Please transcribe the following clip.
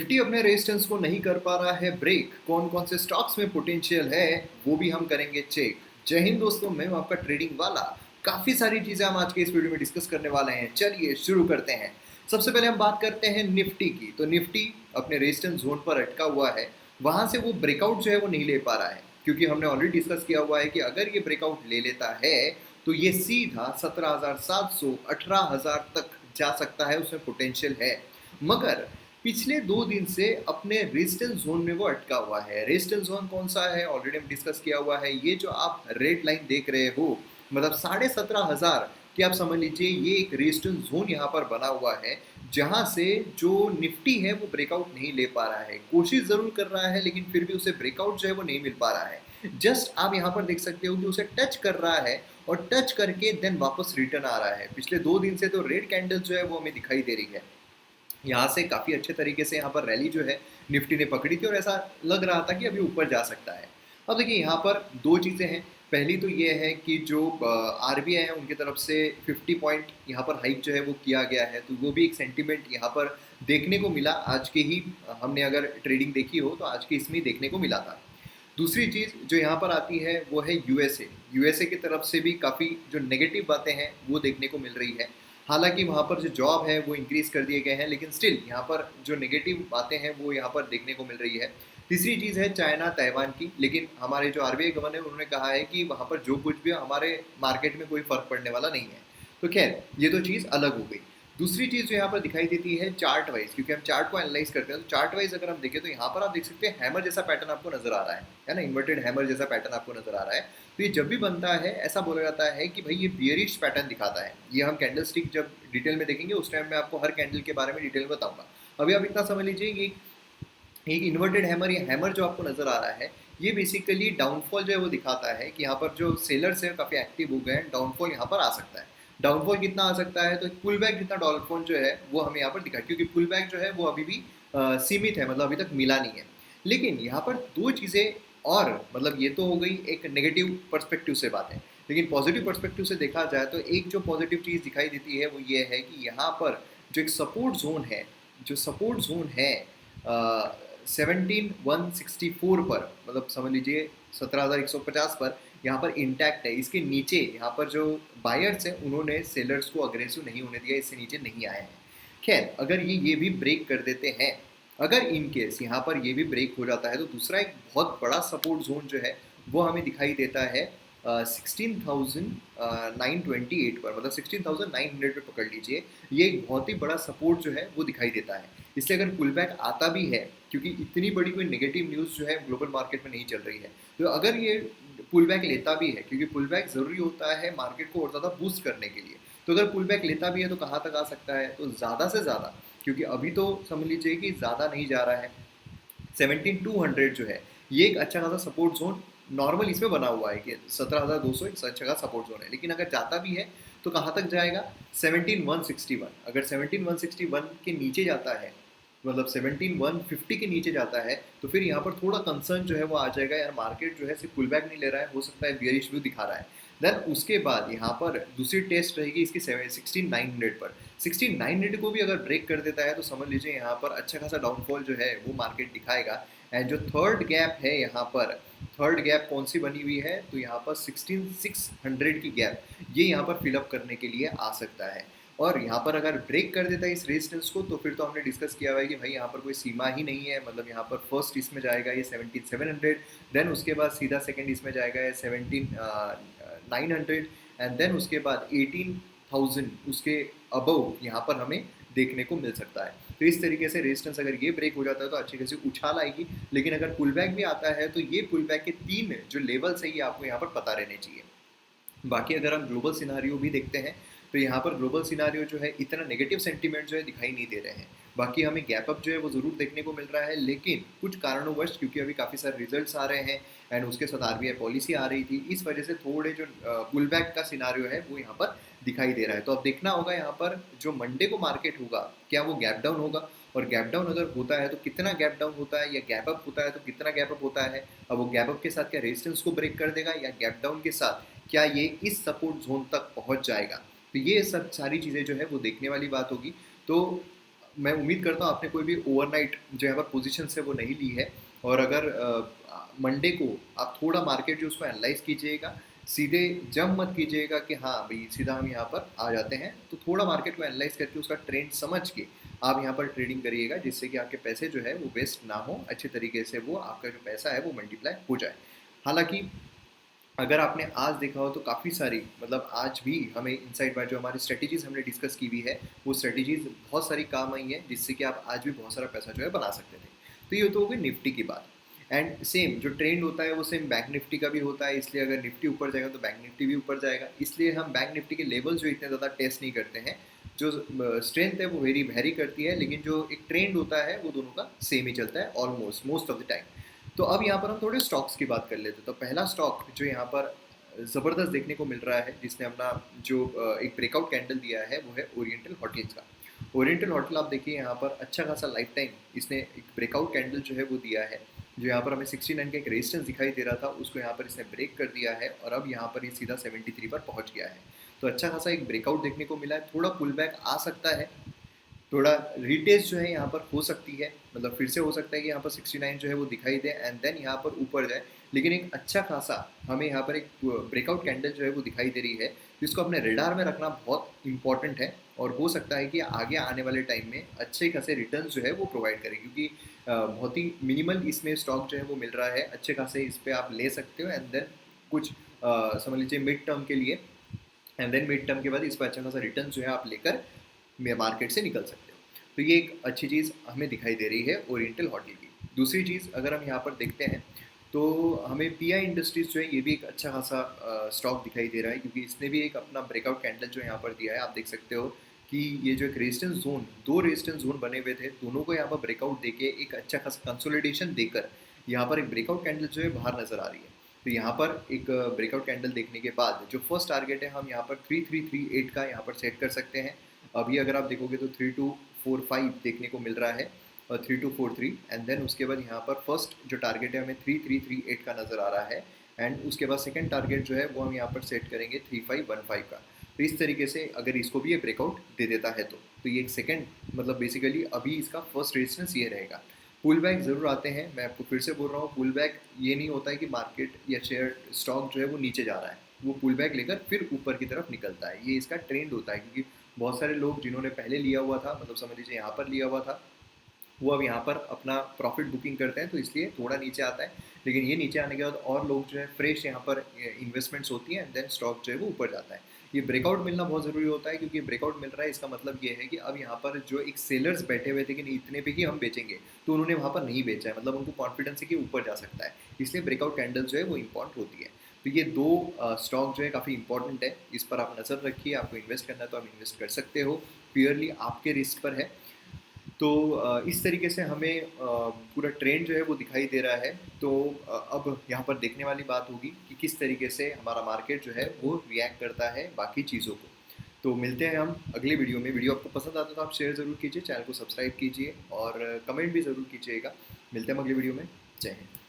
Nifty अपने resistance को नहीं कर पा रहा है ब्रेक। कौन कौन से स्टॉक्स में पोटेंशियल है वो भी हम करेंगे चेक। जय हिंद दोस्तों, मैं हूं आपका ट्रेडिंग वाला। काफी सारी चीजें हम आज के इस वीडियो में डिस्कस करने वाले हैं। चलिए शुरू करते हैं। सबसे पहले हम बात करते हैं निफ्टी की। तो निफ्टी अपने रेजिस्टेंस जोन पर अटका हुआ है। वहां से वो ब्रेकआउट जो है वो नहीं ले पा रहा है, क्योंकि हमने ऑलरेडी डिस्कस किया हुआ है कि अगर ये ब्रेकआउट ले लेता है तो ये सीधा 17,700 18,000 तक जा सकता है, उसमें पोटेंशियल है। मगर पिछले 2 दिन से अपने रेजिस्टेंस जोन में वो अटका हुआ है। रेजिस्टेंस जोन कौन सा है ऑलरेडी हम डिस्कस किया हुआ है। ये जो आप रेड लाइन देख रहे हो, मतलब 17,500 कि आप समझ लीजिए ये एक रेजिस्टेंस जोन यहाँ पर बना हुआ है, जहाँ से जो निफ्टी है वो ब्रेकआउट नहीं ले पा रहा है। कोशिश जरूर कर रहा है लेकिन फिर भी उसे ब्रेकआउट जो है वो नहीं मिल पा रहा है। जस्ट आप यहाँ पर देख सकते हो कि उसे टच कर रहा है और टच करके देन वापस रिटर्न आ रहा है। पिछले 2 दिन से तो रेड कैंडल जो है वो हमें दिखाई दे रही है। यहाँ से काफ़ी अच्छे तरीके से यहाँ पर रैली जो है निफ्टी ने पकड़ी थी और ऐसा लग रहा था कि अभी ऊपर जा सकता है। अब देखिए यहाँ पर दो चीज़ें हैं। पहली तो ये है कि जो आरबीआई है उनकी तरफ से 50 पॉइंट यहाँ पर हाइक जो है वो किया गया है, तो वो भी एक सेंटीमेंट यहाँ पर देखने को मिला। आज के ही हमने अगर ट्रेडिंग देखी हो तो आज के इसमें ही देखने को मिला था। दूसरी चीज़ जो यहाँ पर आती है वो है यूएसए। यूएसए की तरफ से भी काफ़ी जो नेगेटिव बातें हैं वो देखने को मिल रही है। हालांकि वहाँ पर जो जॉब है वो इंक्रीज कर दिए गए हैं, लेकिन स्टिल यहाँ पर जो नेगेटिव बातें हैं वो यहाँ पर देखने को मिल रही है। तीसरी चीज़ है चाइना ताइवान की, लेकिन हमारे जो आरबीआई गवर्नर है उन्होंने कहा है कि वहाँ पर जो कुछ भी हमारे मार्केट में कोई फर्क पड़ने वाला नहीं है। तो खैर ये तो चीज़ अलग हो गई। दूसरी चीज़ जो यहाँ पर दिखाई देती है चार्ट वाइज, क्योंकि हम चार्ट को एनालाइज करते हैं, तो चार्ट वाइज अगर हम देखें तो यहाँ पर आप देख सकते हैं हैमर जैसा पैटर्न आपको नजर आ रहा है ना, इन्वर्टेड हैमर जैसा पैटर्न आपको नजर आ रहा है। तो ये जब भी बनता है ऐसा बोला जाता है कि भाई ये बियरिश पैटर्न दिखाता है। ये हम कैंडल स्टिक जब डिटेल में देखेंगे उस टाइम में आपको हर कैंडल के बारे में डिटेल में बताऊंगा। अभी आप इतना समझ लीजिए कि एक इन्वर्टेड हैमर या हैमर जो आपको नजर आ रहा है ये बेसिकली डाउनफॉल जो है वो दिखाता है कि यहाँ पर जो सेलर्स हैं काफ़ी एक्टिव हो गए हैं, डाउनफॉल यहाँ पर आ सकता है। डाउनफॉल कितना आ सकता है, तो पुल बैक जितना डाउनफॉल जो है वो हमें यहाँ पर दिखा, क्योंकि पुल बैक जो है वो अभी भी सीमित है, मतलब अभी तक मिला नहीं है। लेकिन यहाँ पर दो चीज़ें और, मतलब ये तो हो गई एक नेगेटिव पर्सपेक्टिव से बात है, लेकिन पॉजिटिव पर्सपेक्टिव से देखा जाए तो एक जो पॉजिटिव चीज़ दिखाई देती है वो ये है कि यहाँ पर जो एक सपोर्ट जोन है, जो सपोर्ट जोन है 17,164 पर, मतलब समझ लीजिए 17,150 पर यहाँ पर इंटैक्ट है। इसके नीचे यहाँ पर जो बायर्स हैं उन्होंने सेलर्स को अग्रेसिव नहीं होने दिया, इससे नीचे नहीं आए हैं। खैर अगर ये भी ब्रेक कर देते हैं, अगर इन केस यहाँ पर ये भी ब्रेक हो जाता है तो दूसरा एक बहुत बड़ा सपोर्ट जोन जो है वो हमें दिखाई देता है 16,928 पर, मतलब 16,900 पे पकड़ लीजिए। ये एक बहुत ही बड़ा सपोर्ट जो है वो दिखाई देता है। इसलिए अगर पुल बैक आता भी है, क्योंकि इतनी बड़ी कोई नेगेटिव न्यूज़ जो है ग्लोबल मार्केट में नहीं चल रही है, तो अगर ये पुल बैक लेता भी है, क्योंकि पुल बैक ज़रूरी होता है मार्केट को और ज़्यादा बूस्ट करने के लिए, तो अगर पुल बैक लेता भी है तो कहाँ तक आ सकता है, तो ज़्यादा से ज़्यादा, क्योंकि अभी तो समझ लीजिए कि ज़्यादा नहीं जा रहा है, 17,200 जो है ये एक अच्छा खासा सपोर्ट जोन नॉर्मल इसमें बना हुआ है कि 17,200 एक अच्छा खासा सपोर्ट जोन है। लेकिन अगर जाता भी है तो कहाँ तक जाएगा, 17,161। अगर 17,161 के नीचे जाता है, मतलब 17,150 के नीचे जाता है, तो फिर यहाँ पर थोड़ा कंसर्न जो है वो आ जाएगा, यार मार्केट जो है सिर्फ पुल बैक नहीं ले रहा है, हो सकता है बियरिश व्यू दिखा रहा है। देन उसके बाद यहाँ पर दूसरी टेस्ट रहेगी इसकी 16,900 पर। 16,900 को भी अगर ब्रेक कर देता है तो समझ लीजिए यहाँ पर अच्छा खासा डाउनफॉल जो है वो मार्केट दिखाएगा। एंड जो थर्ड गैप है यहाँ पर, थर्ड गैप कौन सी बनी हुई है, तो यहाँ पर 16,600 की गैप, ये यहाँ पर फिलअप करने के लिए आ सकता है। और यहाँ पर अगर ब्रेक कर देता है इस रेजिस्टेंस को तो फिर तो हमने डिस्कस किया हुआ है कि भाई यहाँ पर कोई सीमा ही नहीं है, मतलब यहाँ पर फर्स्ट इसमें जाएगा ये 17,700, देन उसके बाद सीधा सेकंड इसमें जाएगा ये 17,900, एंड देन उसके बाद 18,000 उसके अबव यहाँ पर हमें देखने को मिल सकता है। तो इस तरीके से रेजिस्टेंस अगर ये ब्रेक हो जाता है तो अच्छी खासी उछाल आएगी। लेकिन अगर पुल बैक भी आता है तो ये पुल बैक के 3 जो लेवल्स है ये आपको यहाँ पर पता रहने चाहिए। बाकी अगर हम ग्लोबल सिनारियो भी देखते हैं तो यहाँ पर ग्लोबल सिनारियो जो है इतना नेगेटिव सेंटीमेंट जो है दिखाई नहीं दे रहे हैं। बाकी हमें गैप अप जो है वो ज़रूर देखने को मिल रहा है, लेकिन कुछ कारणोंवश, क्योंकि अभी काफ़ी सारे रिजल्ट्स आ रहे हैं एंड उसके साथ आरबीआई पॉलिसी आ रही थी, इस वजह से थोड़े जो पुल बैक का सिनारियो है वो यहाँ पर दिखाई दे रहा है। तो अब देखना होगा यहाँ पर जो मंडे को मार्केट होगा क्या वो गैप डाउन होगा, और गैप डाउन अगर होता है तो कितना गैप डाउन होता है, या गैप अप होता है तो कितना गैप अप होता है। अब वो गैप अप के साथ क्या रेजिस्टेंस को ब्रेक कर देगा, या गैप डाउन के साथ क्या ये इस सपोर्ट जोन तक पहुंच जाएगा। तो ये सब सारी चीज़ें जो है वो देखने वाली बात होगी। तो मैं उम्मीद करता हूँ आपने कोई भी ओवरनाइट जो यहाँ पर पोजीशन है वो नहीं ली है। और अगर मंडे को आप थोड़ा मार्केट जो उसको एनालाइज कीजिएगा, सीधे जंप मत कीजिएगा कि हाँ भाई सीधा हम यहाँ पर आ जाते हैं। तो थोड़ा मार्केट को एनालाइज करके उसका ट्रेंड समझ के आप यहाँ पर ट्रेडिंग करिएगा, जिससे कि आपके पैसे जो है वो वेस्ट ना हो, अच्छे तरीके से वो आपका जो पैसा है वो मल्टीप्लाई हो जाए। हालांकि अगर आपने आज देखा हो तो काफ़ी सारी, मतलब आज भी हमें इनसाइड बाय जो हमारी स्ट्रेटेजीज हमने डिस्कस की हुई है, वो स्ट्रेटेजीज बहुत सारी काम आई है, जिससे कि आप आज भी बहुत सारा पैसा जो है बना सकते थे। तो ये तो हो गई निफ्टी की बात। एंड सेम जो ट्रेंड होता है वो सेम बैंक निफ्टी का भी होता है, इसलिए अगर निफ्टी ऊपर जाएगा तो बैंक निफ्टी भी ऊपर जाएगा। इसलिए हम बैंक निफ्टी के लेवल्स जो इतने ज़्यादा टेस्ट नहीं करते हैं। जो स्ट्रेंथ है वो वेरी वेरी करती है, लेकिन जो एक ट्रेंड होता है वो दोनों का सेम ही चलता है almost most of the time. तो अब यहाँ पर हम थोड़े स्टॉक्स की बात कर लेते हैं। तो पहला स्टॉक जो यहाँ पर ज़बरदस्त देखने को मिल रहा है, जिसने अपना जो एक ब्रेकआउट कैंडल दिया है, वो है ओरिएंटल होटल्स का। ओरिएंटल होटल आप देखिए यहाँ पर अच्छा खासा लाइफ टाइम इसने एक ब्रेकआउट कैंडल जो है वो दिया है। जो यहाँ पर हमें 69 का एक रेजिस्टेंस दिखाई दे रहा था, उसको यहाँ पर इसने ब्रेक कर दिया है और अब यहाँ पर ये सीधा 73 पर पहुँच गया है। तो अच्छा खासा एक ब्रेकआउट देखने को मिला है। थोड़ा पुल बैक आ सकता है, थोड़ा रिटेस्ट जो है यहाँ पर हो सकती है, मतलब फिर से हो सकता है कि यहाँ पर 69 जो है वो दिखाई दे एंड देन यहाँ पर ऊपर जाए। लेकिन एक अच्छा खासा हमें यहाँ पर एक ब्रेकआउट कैंडल जो है वो दिखाई दे रही है, जिसको अपने रेडार में रखना बहुत इंपॉर्टेंट है। और हो सकता है कि आगे आने वाले टाइम में अच्छे खासे रिटर्न जो है वो प्रोवाइड करे, क्योंकि बहुत ही मिनिमल इसमें स्टॉक जो है वो मिल रहा है। अच्छे खासे इस पर आप ले सकते हो एंड देन कुछ समझ लीजिए मिड टर्म के लिए, एंड देन मिड टर्म के बाद इस पर अच्छा खासा रिटर्न जो है आप लेकर मार्केट से निकल सकते हो। तो ये एक अच्छी चीज़ हमें दिखाई दे रही है ओरिएंटल होटल की। दूसरी चीज़ अगर हम यहाँ पर देखते हैं तो हमें पीआई इंडस्ट्रीज़ जो है ये भी एक अच्छा खासा स्टॉक दिखाई दे रहा है, क्योंकि इसने भी एक अपना ब्रेकआउट कैंडल जो यहाँ पर दिया है। आप देख सकते हो कि ये जो एक रेजिस्टेंस जोन, दो रेजिस्टेंस जोन बने हुए थे, दोनों को यहाँ पर ब्रेकआउट देके एक अच्छा खासा कंसोलिडेशन देकर यहाँ पर एक ब्रेकआउट कैंडल जो है बाहर नजर आ रही है। तो यहाँ पर एक ब्रेकआउट कैंडल देखने के बाद जो फर्स्ट टारगेट है हम यहाँ पर 3338 का यहाँ पर सेट कर सकते हैं। अभी अगर आप देखोगे तो 3245 देखने को मिल रहा है और 3243, एंड देन उसके बाद यहाँ पर फर्स्ट जो टारगेट है हमें 3338 का नज़र आ रहा है। एंड उसके बाद सेकंड टारगेट जो है वो हम यहाँ पर सेट करेंगे 3515 का। तो इस तरीके से अगर इसको भी ये ब्रेकआउट दे देता है तो ये एक सेकंड, मतलब बेसिकली अभी इसका फर्स्ट रेजिस्टेंस ये रहेगा। पुल बैक ज़रूर आते हैं, मैं आपको फिर से बोल रहा हूँ, पुल बैक ये नहीं होता है कि मार्केट या शेयर स्टॉक जो है वो नीचे जा रहा है, वो पुल बैक लेकर फिर ऊपर की तरफ निकलता है। ये इसका ट्रेंड होता है, क्योंकि बहुत सारे लोग जिन्होंने पहले लिया हुआ था, मतलब समझ लीजिए यहाँ पर लिया हुआ था, वो अब यहाँ पर अपना प्रॉफिट बुकिंग करते हैं, तो इसलिए थोड़ा नीचे आता है। लेकिन ये नीचे आने के बाद और लोग जो है फ्रेश यहाँ पर इन्वेस्टमेंट्स होती हैं एंड देन स्टॉक जो है वो ऊपर जाता है। ये ब्रेकआउट मिलना बहुत ज़रूरी होता है, क्योंकि ब्रेकआउट मिल रहा है इसका मतलब ये है कि अब यहाँ पर जो एक सेलर्स बैठे हुए थे कि नहीं इतने पे ही हम बेचेंगे, तो उन्होंने वहाँ पर नहीं बेचा है, मतलब उनको कॉन्फिडेंस है कि ऊपर जा सकता है। इसलिए ब्रेकआउट कैंडल जो है वो इम्पॉर्टेंट होती है। तो ये दो स्टॉक जो है काफ़ी इंपॉर्टेंट है, इस पर आप नज़र रखिए। आपको इन्वेस्ट करना है तो आप इन्वेस्ट कर सकते हो, प्योरली आपके रिस्क पर है। तो इस तरीके से हमें पूरा ट्रेंड जो है वो दिखाई दे रहा है। तो अब यहाँ पर देखने वाली बात होगी कि किस तरीके से हमारा मार्केट जो है वो रिएक्ट करता है बाकी चीज़ों को। तो मिलते हैं हम अगले वीडियो में। वीडियो आपको पसंद आता है तो आप शेयर ज़रूर कीजिए, चैनल को सब्सक्राइब कीजिए और कमेंट भी ज़रूर कीजिएगा। मिलते हैं हम अगले वीडियो में। जय हिंद।